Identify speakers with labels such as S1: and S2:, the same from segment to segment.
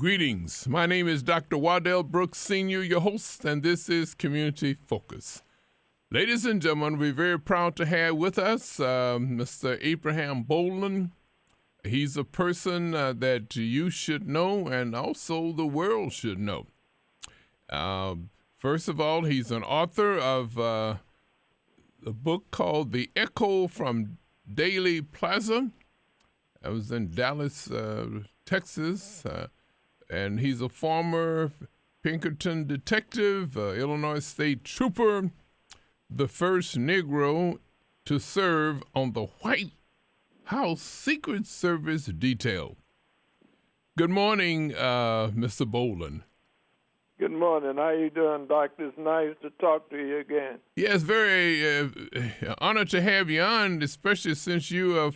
S1: Greetings. My name is Dr. Waddell Brooks Sr., your host, and this is Community Focus. Ladies and gentlemen, we're very proud to have with us Mr. Abraham Bolden. He's a person that you should know and also the world should know. First of all, he's an author of a book called The Echo from Daily Plaza. I was in Dallas, Texas, and he's a former Pinkerton detective, Illinois State Trooper, the first Negro to serve on the White House Secret Service detail. Good morning, Mr. Bolden.
S2: Good morning. How you doing, Doctor? It's nice to talk to you again.
S1: Yes, very honored to have you on, especially since you are a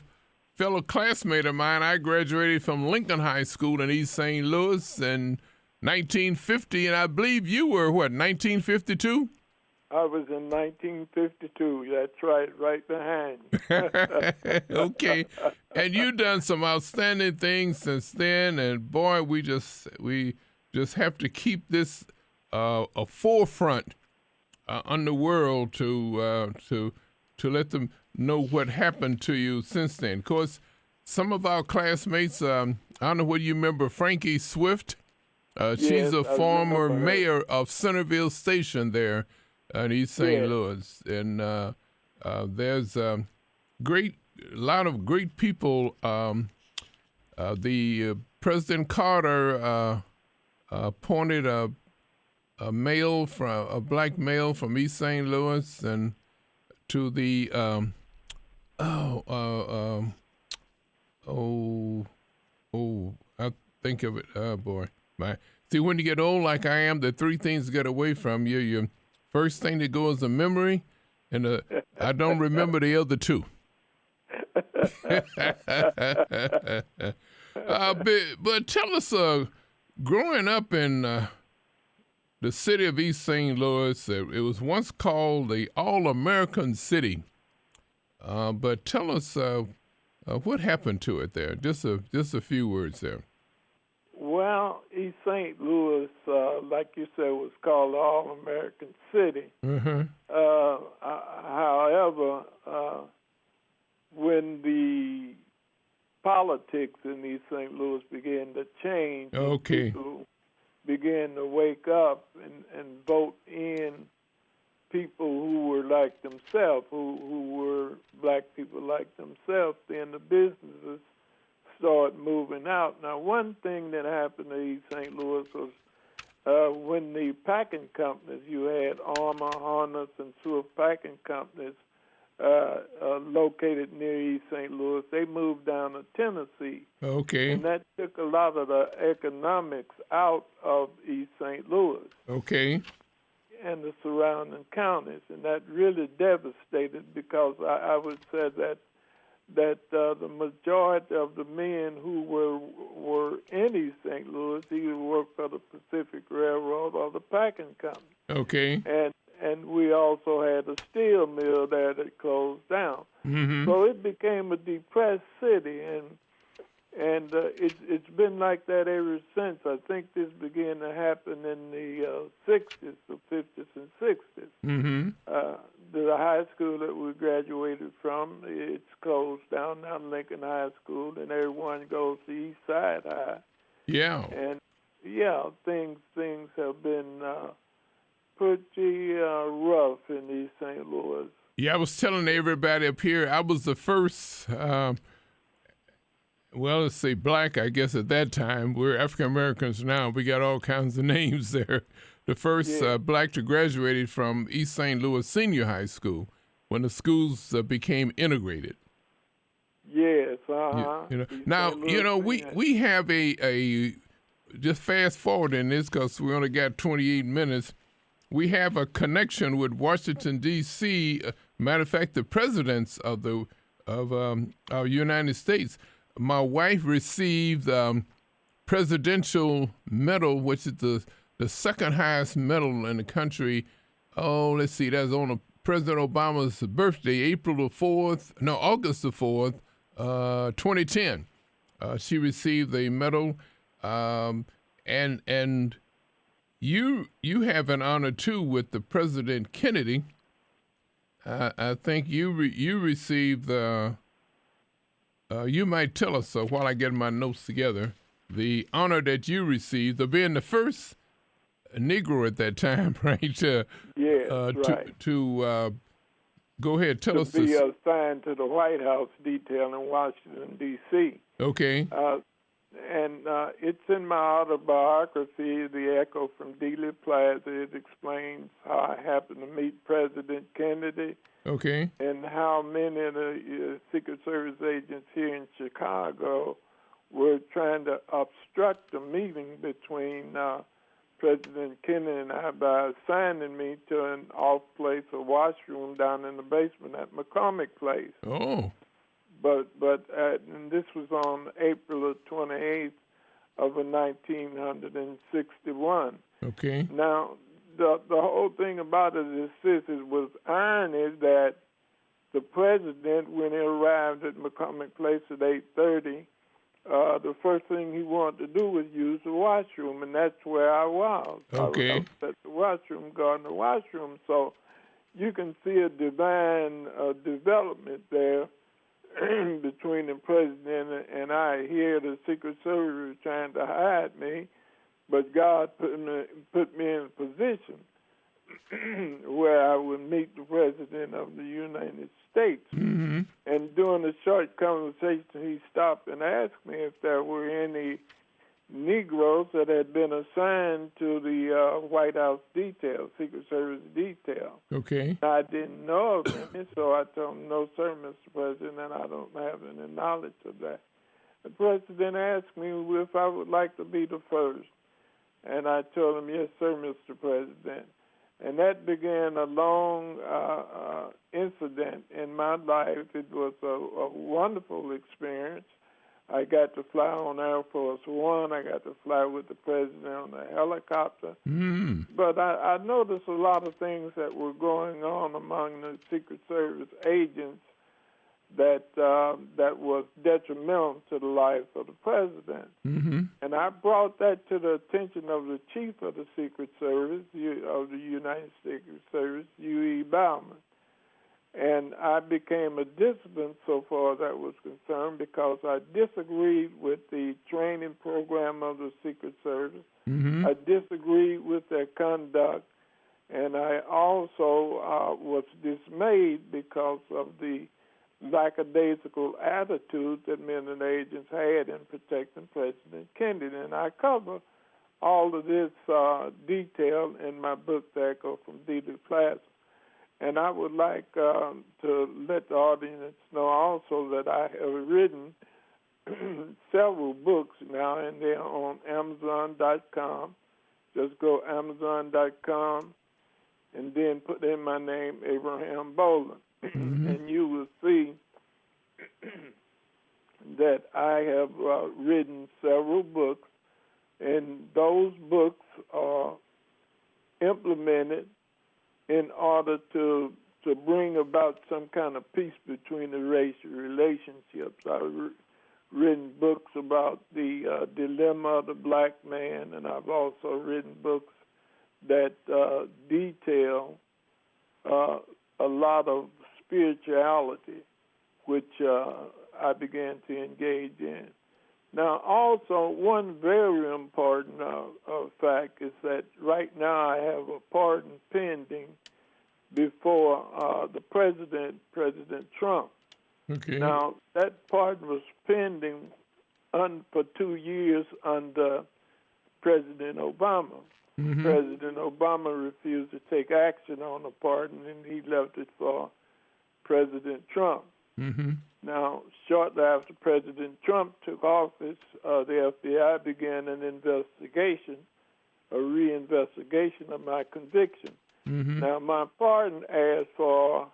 S1: fellow classmate of mine. I graduated from Lincoln High School in East St. Louis in 1950, and I believe you were, 1952?
S2: I was in 1952. That's right behind you.
S1: Okay. And you've done some outstanding things since then, and boy, we just have to keep this a forefront on the world to let them know what happened to you since then. Of course, some of our classmates, I don't know whether you remember Frankie Swift. She's a former mayor of Centerville Station there in East St. Louis. And there's a lot of great people. The President Carter appointed a black male from East St. Louis, and to the I think of it. Oh boy, see, when you get old like I am, the three things get away from you. Your first thing that goes is memory, and I don't remember the other two. But tell us, growing up in the city of East St. Louis, it was once called the All-American City. But tell us what happened to it there. Just a few words there.
S2: Well, East St. Louis, like you said, was called the All-American City. Mm-hmm. However, when the politics in East St. Louis began to change, people began to wake up and vote in people who were like themselves, who were black people like themselves, then the businesses started moving out. Now, one thing that happened to East St. Louis was when the packing companies, you had Armour, Harness, and Swift packing companies located near East St. Louis, they moved down to Tennessee.
S1: Okay.
S2: And that took a lot of the economics out of East St. Louis.
S1: Okay.
S2: And the surrounding counties. And that really devastated, because I would say that the majority of the men who were in East St. Louis either worked for the Pacific Railroad or the packing company. Okay. And we also had a steel mill there that closed down. Mm-hmm. So it became a depressed city, and it's been like that ever since. I think this began to happen in the 60s, the 50s and 60s. Mm-hmm. The high school that we graduated from, it's closed down now, Lincoln High School, and everyone goes to East Side High. Yeah. And, things have been pretty rough in East St. Louis.
S1: Yeah, I was telling everybody up here, I was the first, let's say black, I guess at that time. We're African Americans now. We got all kinds of names there. The first black to graduate from East St. Louis Senior High School when the schools became integrated.
S2: Yes, uh-huh.
S1: Now, we have a just fast forward in this because we only got 28 minutes. We have a connection with Washington, D.C. Matter of fact, the presidents of our United States. My wife received Presidential Medal, which is the second highest medal in the country. Oh, let's see, that's on President Obama's birthday, August the 4th, 2010. She received a medal, and you have an honor too with the President Kennedy. I think you received the. You might tell us while I get my notes together the honor that you received of being the first Negro at that time, right?
S2: Right.
S1: To go ahead, tell us.
S2: To be assigned to the White House detail in Washington, D.C.
S1: Okay.
S2: And it's in my autobiography, The Echo from Dealey Plaza. It explains how I happened to meet President Kennedy.
S1: Okay.
S2: And how many of the Secret Service agents here in Chicago were trying to obstruct a meeting between President Kennedy and I by assigning me to an off place, a washroom down in the basement at McCormick Place.
S1: Oh.
S2: But and this was on April 28th of 1961.
S1: Okay.
S2: Now, the whole thing about it is this: it was irony that the president, when he arrived at McCormick Place at 8:30, the first thing he wanted to do was use the washroom, and that's where I was.
S1: Okay.
S2: I was at the washroom, guarding the washroom. So you can see a divine development there between the president and I. Here, the Secret Service was trying to hide me, but God put me in a position where I would meet the President of the United States.
S1: Mm-hmm.
S2: And during a short conversation, he stopped and asked me if there were any Negroes that had been assigned to the White House detail, Secret Service detail.
S1: Okay.
S2: I didn't know of any, so I told him, no, sir, Mr. President, I don't have any knowledge of that. The President asked me if I would like to be the first. And I told him, yes, sir, Mr. President. And that began a long incident in my life. It was a wonderful experience. I got to fly on Air Force One. I got to fly with the president on a helicopter.
S1: Mm.
S2: But I noticed a lot of things that were going on among the Secret Service agents that was detrimental to the life of the president.
S1: Mm-hmm.
S2: And I brought that to the attention of the chief of the Secret Service, of the United Secret Service, U.E. Bauman. And I became a dissident so far as that was concerned because I disagreed with the training program of the Secret Service.
S1: Mm-hmm.
S2: I disagreed with their conduct. And I also was dismayed because of the lackadaisical attitude that men and agents had in protecting President Kennedy. And I cover all of this detail in my book, The Echo from Dealey Plaza. And I would like to let the audience know also that I have written several books now, and they're on Amazon.com. Just go Amazon.com and then put in my name, Abraham Bolden. Mm-hmm. And you will see that I have written several books, and those books are implemented in order to bring about some kind of peace between the racial relationships. I've written books about the dilemma of the black man, and I've also written books that detail a lot of spirituality, which I began to engage in. Now, also, one very important fact is that right now I have a pardon pending before the President Trump.
S1: Okay.
S2: Now, that pardon was pending for 2 years under President Obama. Mm-hmm. President Obama refused to take action on the pardon, and he left it for President Trump.
S1: Mm-hmm.
S2: Now, shortly after President Trump took office, the FBI began an investigation, a reinvestigation of my conviction.
S1: Mm-hmm.
S2: Now, my pardon asked for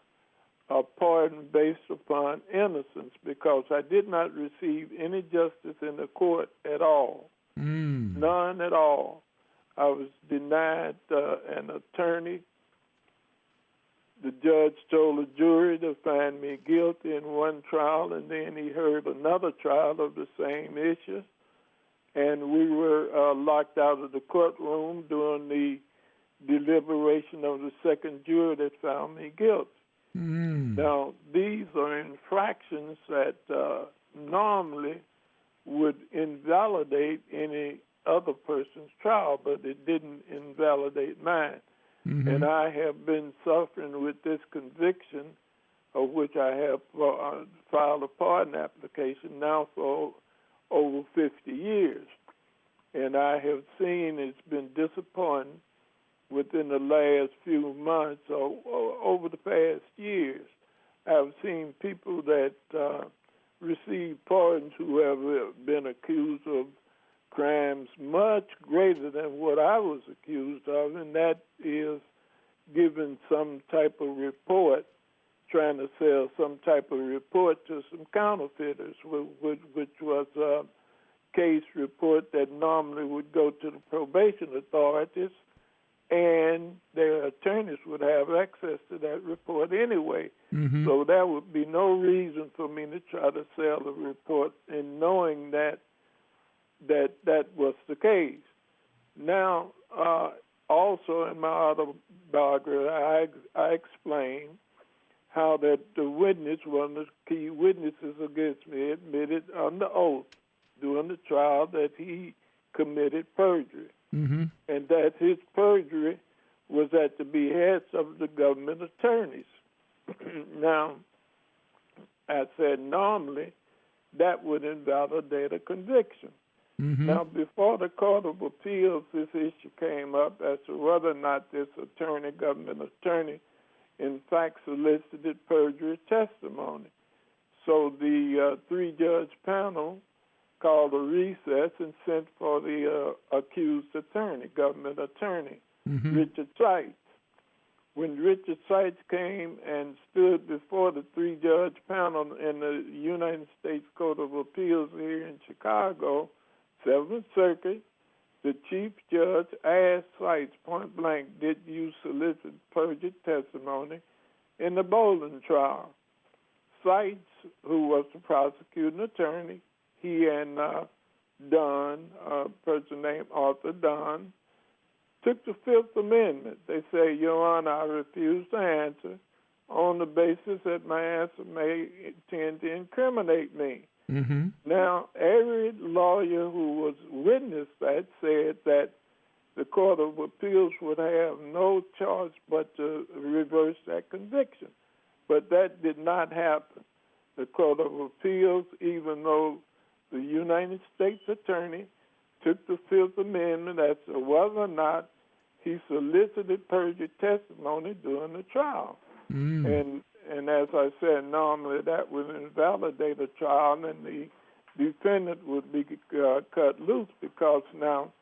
S2: a pardon based upon innocence because I did not receive any justice in the court at all, none at all. I was denied an attorney. The judge told the jury to find me guilty in one trial, and then he heard another trial of the same issue. and we were locked out of the courtroom during the deliberation of the second jury that found me guilty. Now, these are infractions that normally would invalidate any other person's trial, but it didn't invalidate mine. And I have been suffering with this conviction, of which I have filed a pardon application now for over 50 years. And I have seen it's been disappointing within the last few months or over the past years. I've seen people that receive pardons who have been accused of crimes much greater than what I was accused of, and that is giving some type of report, trying to sell some type of report to some counterfeiters, which was a case report that normally would go to the probation authorities, and their attorneys would have access to that report anyway. So there would be no reason for me to try to sell the report in knowing that was the case. Now, also in my autobiography, I explained how that the witness, one of the key witnesses against me, admitted under oath during the trial that he committed perjury, and that his perjury was at the behest of the government attorneys. Now, I said normally that would invalidate a conviction. Now, before the Court of Appeals, this issue came up as to whether or not this government attorney, in fact solicited perjury testimony. So the three-judge panel called a recess and sent for the accused attorney, government attorney, Richard Seitz. When Richard Seitz came and stood before the three-judge panel in the United States Court of Appeals here in Chicago, 7th Circuit, the chief judge asked Seitz point blank, did you solicit perjured testimony in the Bolden trial? Seitz, who was the prosecuting attorney, he and Dunn, a person named Arthur Dunn, took the Fifth Amendment. They say, Your Honor, I refuse to answer on the basis that my answer may tend to incriminate me. Now, every lawyer who was witness that said that the Court of Appeals would have no choice but to reverse that conviction. But that did not happen. The Court of Appeals, even though the United States Attorney took the Fifth Amendment as to whether or not he solicited perjured testimony during the trial. And as I said, normally that would invalidate a trial and the defendant would be cut loose, because now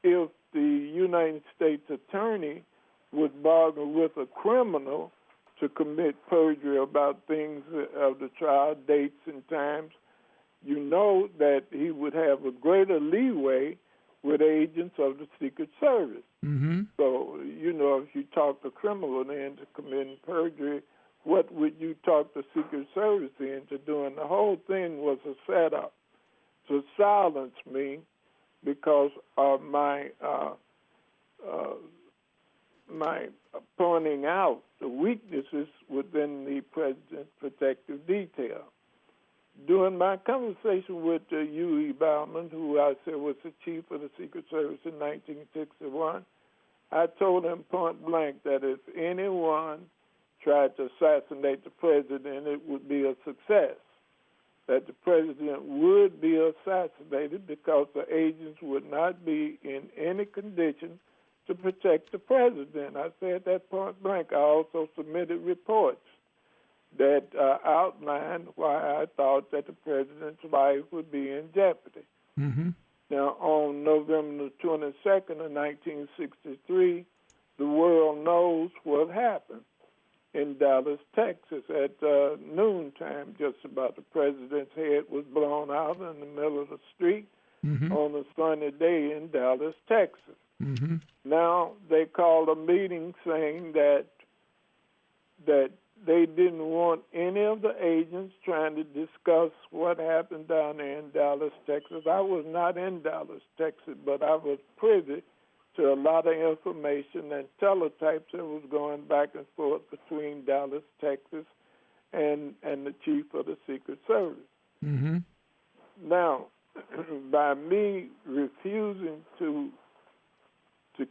S2: if the United States Attorney would bargain with a criminal to commit perjury about things of the trial, dates and times, you know that he would have a greater leeway with agents of the Secret Service. So, you know, if you talk the criminal into committing perjury, what would you talk the Secret Service into doing? The whole thing was a setup to silence me because of my pointing out the weaknesses within the President's protective detail. During my conversation with U.E. Bauman, who I said was the chief of the Secret Service in 1961, I told him point blank that if anyone tried to assassinate the president, it would be a success, that the president would be assassinated because the agents would not be in any condition to protect the president. I said that point blank. I also submitted reports that outlined why I thought that the president's life would be in jeopardy. Now, on November the 22nd of 1963, the world knows what happened in Dallas, Texas, at noontime, just about. The president's head was blown out in the middle of the street on a sunny day in Dallas, Texas. Now, they called a meeting saying that they didn't want any of the agents trying to discuss what happened down there in Dallas, Texas. I was not in Dallas, Texas, but I was privy to a lot of information and teletypes that was going back and forth between Dallas, Texas, and the chief of the Secret Service.
S1: Mm-hmm.
S2: Now, by me refusing to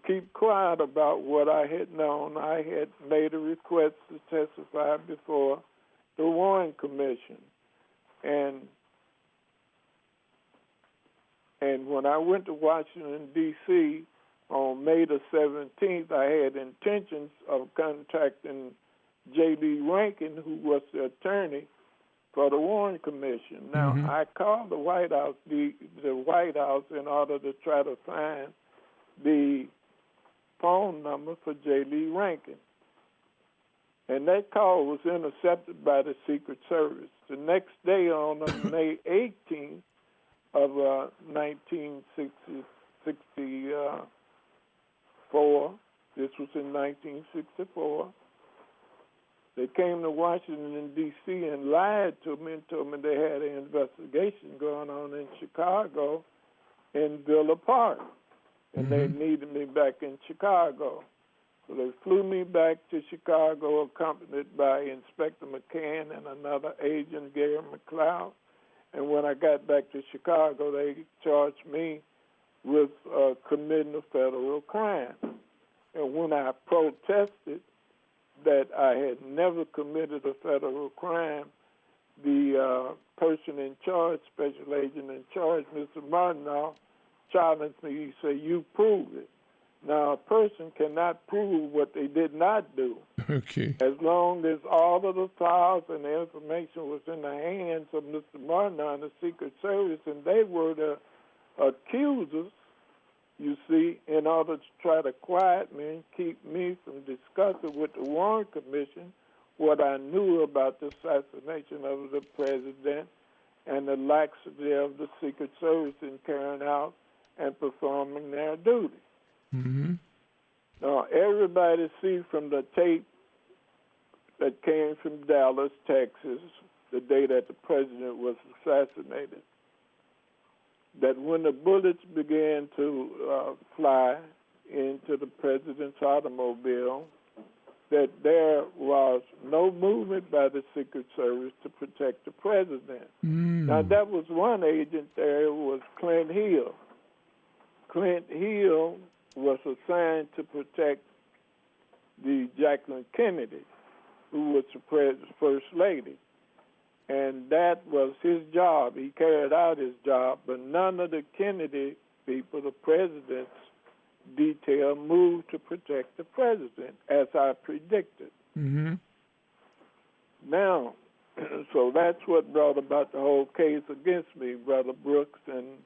S2: keep quiet about what I had known, I had made a request to testify before the Warren Commission. And when I went to Washington, D.C., on May the 17th, I had intentions of contacting J.D. Rankin, who was the attorney for the Warren Commission. Now, I called the White House, the White House, in order to try to find the phone number for J.D. Rankin. And that call was intercepted by the Secret Service. The next day, on May 18th of 1964, this was in 1964, they came to Washington, D.C. and lied to me and told me they had an investigation going on in Chicago in Villa Park. And they needed me back in Chicago. So they flew me back to Chicago, accompanied by Inspector McCann and another agent, Gary McLeod. And when I got back to Chicago, they charged me with committing a federal crime. And when I protested that I had never committed a federal crime, the person in charge, special agent in charge, Mr. Martinoff, challenged me. He said, "You proved it." Now, a person cannot prove what they did not do.
S1: Okay.
S2: As long as all of the files and the information was in the hands of Mr. Martinoff and the Secret Service, and they were the accusers, you see, in order to try to quiet me and keep me from discussing with the Warren Commission what I knew about the assassination of the president and the laxity of the Secret Service in carrying out and performing their duty. Now, everybody see from the tape that came from Dallas, Texas, the day that the president was assassinated, that when the bullets began to fly into the president's automobile, that there was no movement by the Secret Service to protect the president. Now, that was one agent there, was Clint Hill. Clint Hill was assigned to protect the Jacqueline Kennedy, who was the First Lady. And that was his job. He carried out his job, but none of the Kennedy people, the president's detail, moved to protect the president, as I predicted. Now, so that's what brought about the whole case against me, Brother Brooks, and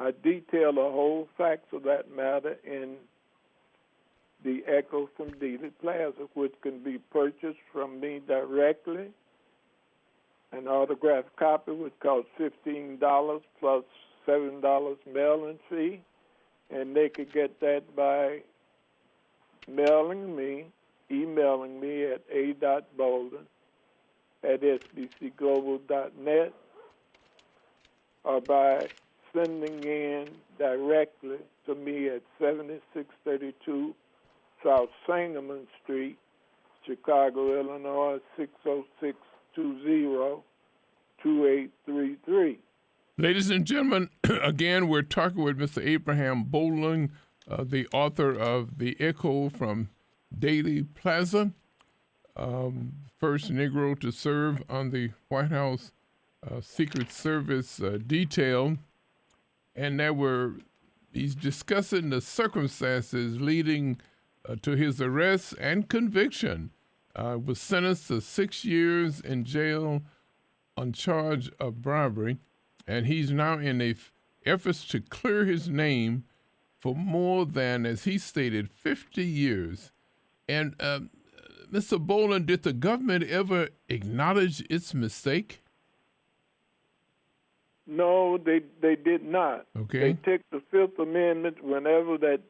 S2: I detail the whole facts of that matter in the Echo from Dealey Plaza, which can be purchased from me directly. An autographed copy would cost $15 plus $7 mailing fee, and they could get that by emailing me at a.bolden@sbcglobal.net, or by sending in directly to me at 7632 South Sangamon Street, Chicago, Illinois, 60620-2833.
S1: Ladies and gentlemen, again, we're talking with Mr. Abraham Bolden, the author of The Echo from Dealey Plaza, first Negro to serve on the White House Secret Service detail. And he's discussing the circumstances leading to his arrest and conviction. Was sentenced to 6 years in jail on charge of bribery, and he's now in efforts to clear his name for more than, as he stated, 50 years. And Mr. Bolden, did the government ever acknowledge its mistake?
S2: No, they did not.
S1: Okay.
S2: They took the Fifth Amendment whenever that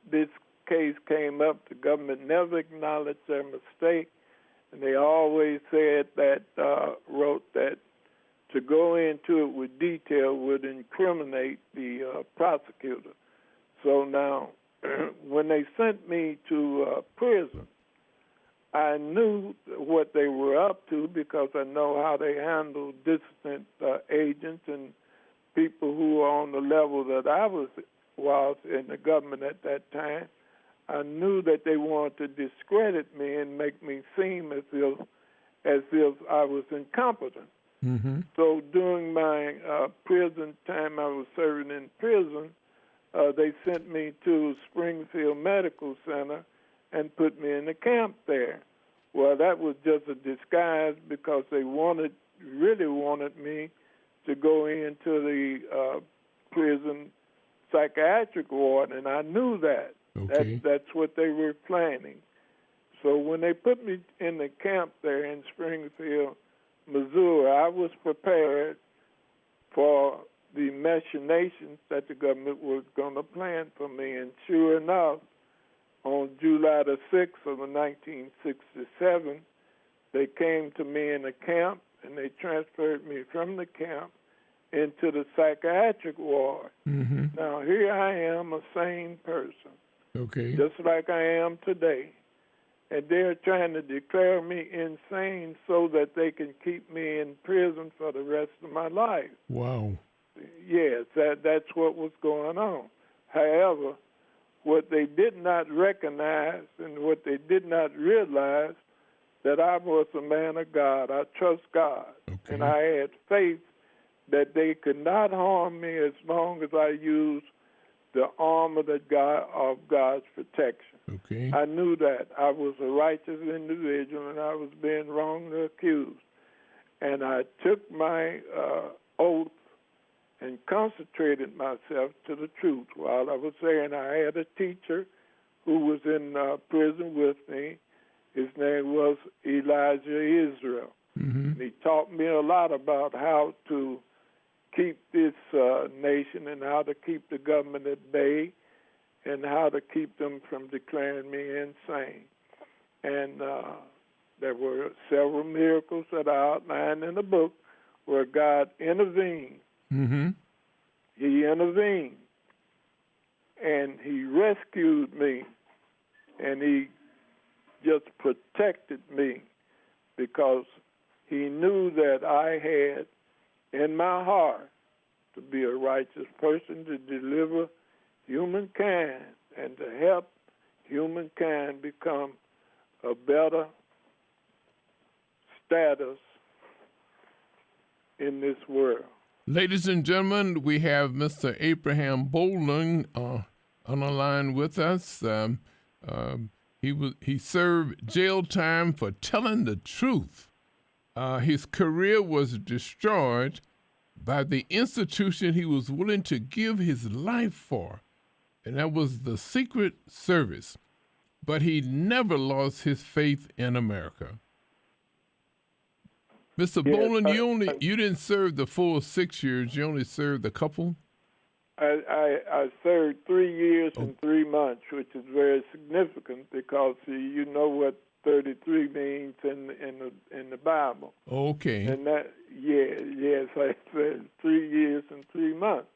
S2: this case came up. The government never acknowledged their mistake. And they always said that, wrote that to go into it with detail would incriminate the prosecutor. So now, when they sent me to prison, I knew what they were up to because I know how they handle dissident agents and people who were on the level that I was in the government at that time. I knew that they wanted to discredit me and make me seem as if I was incompetent.
S1: Mm-hmm.
S2: So during my prison time I was serving in prison, they sent me to Springfield Medical Center and put me in the camp there. Well, that was just a disguise because they really wanted me to go into the prison psychiatric ward, and I knew that.
S1: Okay.
S2: That's what they were planning. So when they put me in the camp there in Springfield, Missouri, I was prepared for the machinations that the government was going to plan for me. And sure enough, on July the 6th of 1967, they came to me in the camp, and they transferred me from the camp into the psychiatric ward.
S1: Mm-hmm.
S2: Now, here I am, a sane person,
S1: Okay.
S2: just like I am today. And they're trying to declare me insane so that they can keep me in prison for the rest of my life.
S1: Wow.
S2: Yes, that's what was going on. However, what they did not recognize and what they did not realize, that I was a man of God. I trust God.
S1: Okay.
S2: And I had faith that they could not harm me as long as I used the armor of God's protection.
S1: Okay.
S2: I knew that I was a righteous individual and I was being wrongly accused. And I took my oath and concentrated myself to the truth while I was there. And I had a teacher who was in prison with me. His name was Elijah Israel.
S1: Mm-hmm.
S2: And he taught me a lot about how to keep this nation and how to keep the government at bay and how to keep them from declaring me insane. And there were several miracles that I outlined in the book where God intervened.
S1: Mm-hmm.
S2: He intervened, and he rescued me, and he just protected me because he knew that I had in my heart to be a righteous person, to deliver humankind and to help humankind become a better status in this world.
S1: Ladies and gentlemen, we have Mr. Abraham Bolden on the line with us. He served jail time for telling the truth. His career was destroyed by the institution he was willing to give his life for, and that was the Secret Service. But he never lost his faith in America. Mr. Bolden, you didn't serve the full 6 years. You only served a couple.
S2: I served 3 years and 3 months, which is very significant because you know what 33 means in the Bible.
S1: Okay.
S2: And that, yes, I said 3 years and 3 months.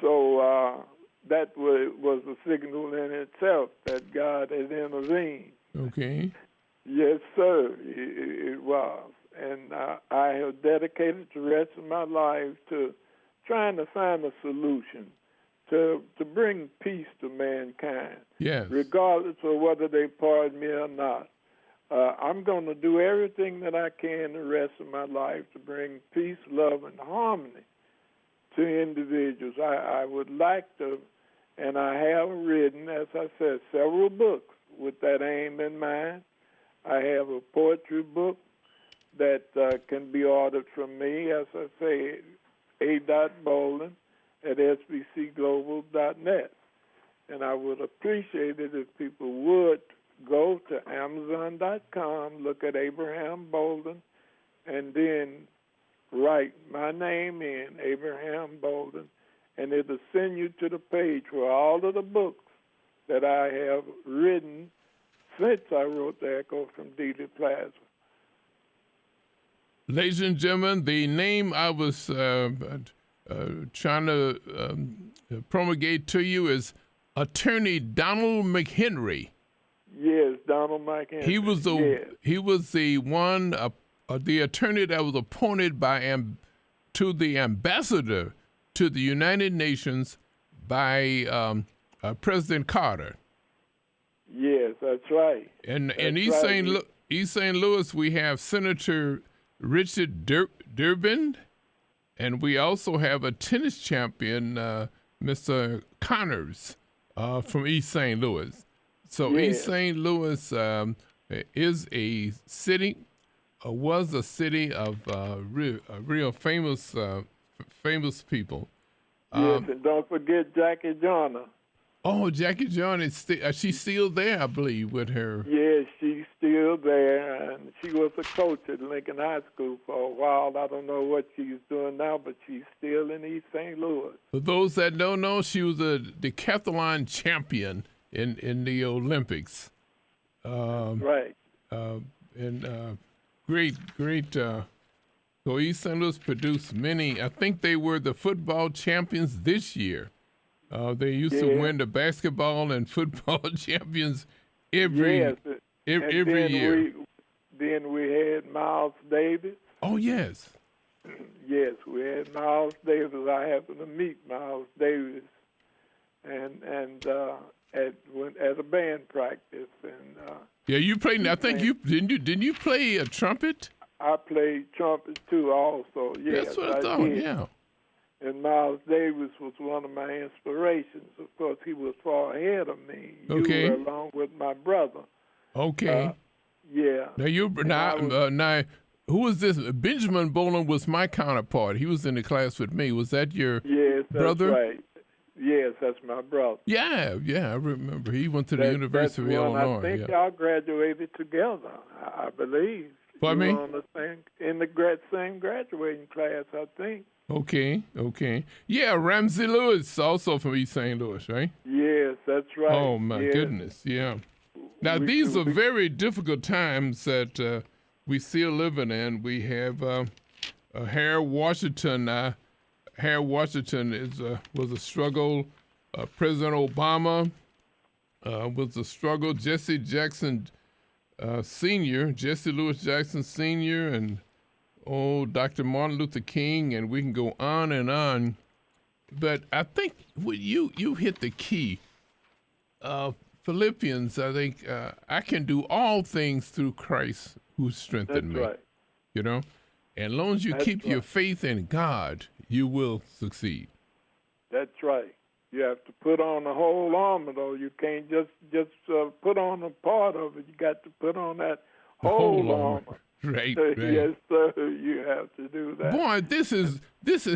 S2: So that was a signal in itself that God had intervened.
S1: Okay.
S2: Yes, sir, it was. And I have dedicated the rest of my life to trying to find a solution to bring peace to mankind.
S1: Yes.
S2: Regardless of whether they pardon me or not. I'm going to do everything that I can the rest of my life to bring peace, love, and harmony to individuals. I would like to, and I have written, as I said, several books with that aim in mind. I have a poetry book that can be ordered from me, as I say, a.bolden at sbcglobal.net. And I would appreciate it if people would go to Amazon.com, look at Abraham Bolden, and then write my name in, Abraham Bolden, and it'll send you to the page where all of the books that I have written since I wrote the Echo from Dealey Plaza.
S1: Ladies and gentlemen, the name I was trying to promulgate to you is Attorney Donald McHenry.
S2: Yes, Donald McHenry.
S1: He was the one, the attorney that was appointed to the ambassador to the United Nations by President Carter.
S2: Yes, that's right.
S1: And in East St. Louis, we have Senator Richard Durbin, and we also have a tennis champion, Mr. Connors, from East St. Louis. So
S2: yes.
S1: East St. Louis is a city, was a city of real famous people.
S2: Yes, and don't forget Jackie Joyner.
S1: Oh, Jackie Joyner, she's still there, I believe, with her.
S2: Yes, she's still there, and she was a coach at Lincoln High School for a while. I don't know what she's doing now, but she's still in East St. Louis. For
S1: those that don't know, she was a decathlon champion in the Olympics.
S2: Right.
S1: And great. So East St. Louis produced many. I think they were the football champions this year. They used to win the basketball and football champions every year.
S2: Then we had Miles Davis.
S1: Oh, yes.
S2: Yes, we had Miles Davis. I happened to meet Miles Davis and at a band practice. And
S1: yeah, you played. I think didn't you play a trumpet?
S2: I played trumpet too, also. Yes,
S1: that's what I thought. Did. Yeah.
S2: And Miles Davis was one of my inspirations. Of course, he was far ahead of me.
S1: Okay.
S2: You were along with my brother.
S1: Okay.
S2: Yeah.
S1: Now, who was this? Benjamin Bolden was my counterpart. He was in the class with me. Was that your brother?
S2: Yes, that's right. Yes, that's my brother.
S1: Yeah, I remember. He went to the University of Illinois.
S2: I think y'all graduated together, I believe.
S1: Pardon me?
S2: On in the same graduating class, I think.
S1: Okay. Yeah, Ramsey Lewis, also from East St. Louis, right?
S2: Yes, that's right.
S1: Oh, my goodness, yeah. Now, these are very difficult times that we still living in. We have Harold Washington. Harold Washington was a struggle. President Obama was a struggle. Jesse Jackson Sr., Jesse Louis Jackson Sr., and Dr. Martin Luther King, and we can go on and on. But I think you hit the key. Philippians, I think, I can do all things through Christ who strengthened me.
S2: Right.
S1: You know? And as long as you keep your faith in God, you will succeed.
S2: That's right. You have to put on the whole armor, though. You can't just put on a part of it. You got to put on that whole armor.
S1: Right.
S2: Yes, sir. You have to do that.
S1: Boy, this is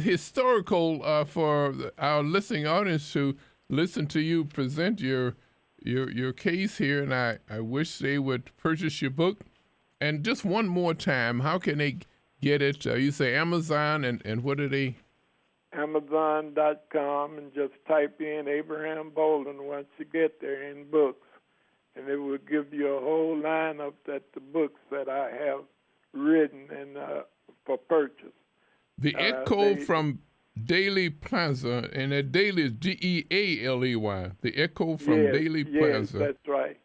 S1: historical for our listening audience to listen to you present your case here, and I wish they would purchase your book. And just one more time, how can they get it? You say Amazon, and what are they?
S2: Amazon.com, and just type in Abraham Bolden once you get there in books, and it will give you a whole lineup of the books that I have written and for purchase.
S1: The Echo from Dealey Plaza, and that Dealey is Dealey. The Echo from Dealey Plaza.
S2: Yes, that's right.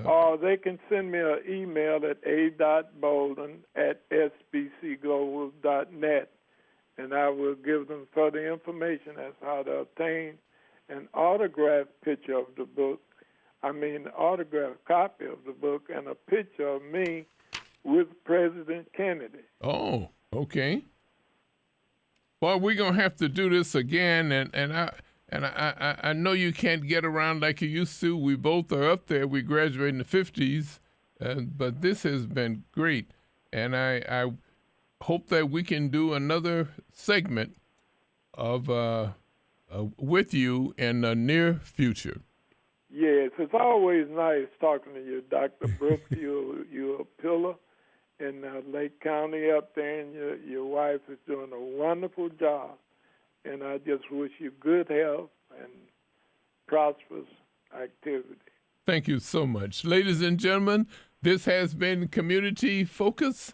S2: Or they can send me an email at a.bolden@sbcglobal.net, and I will give them further information as how to obtain an autographed picture of the book. Autographed copy of the book, and a picture of me with President Kennedy.
S1: Oh, okay. Well, we're gonna have to do this again, and I know you can't get around like you used to. We both are up there. We graduated in the 50s, but this has been great, and I hope that we can do another segment of with you in the near future.
S2: Yes, it's always nice talking to you, Dr. Brooks. You're a pillar in Lake County up there, and your wife is doing a wonderful job. And I just wish you good health and prosperous activity.
S1: Thank you so much. Ladies and gentlemen, this has been Community Focus.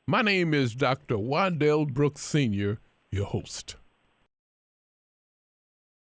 S1: My name is Dr. Waddell Brooks Sr., your host.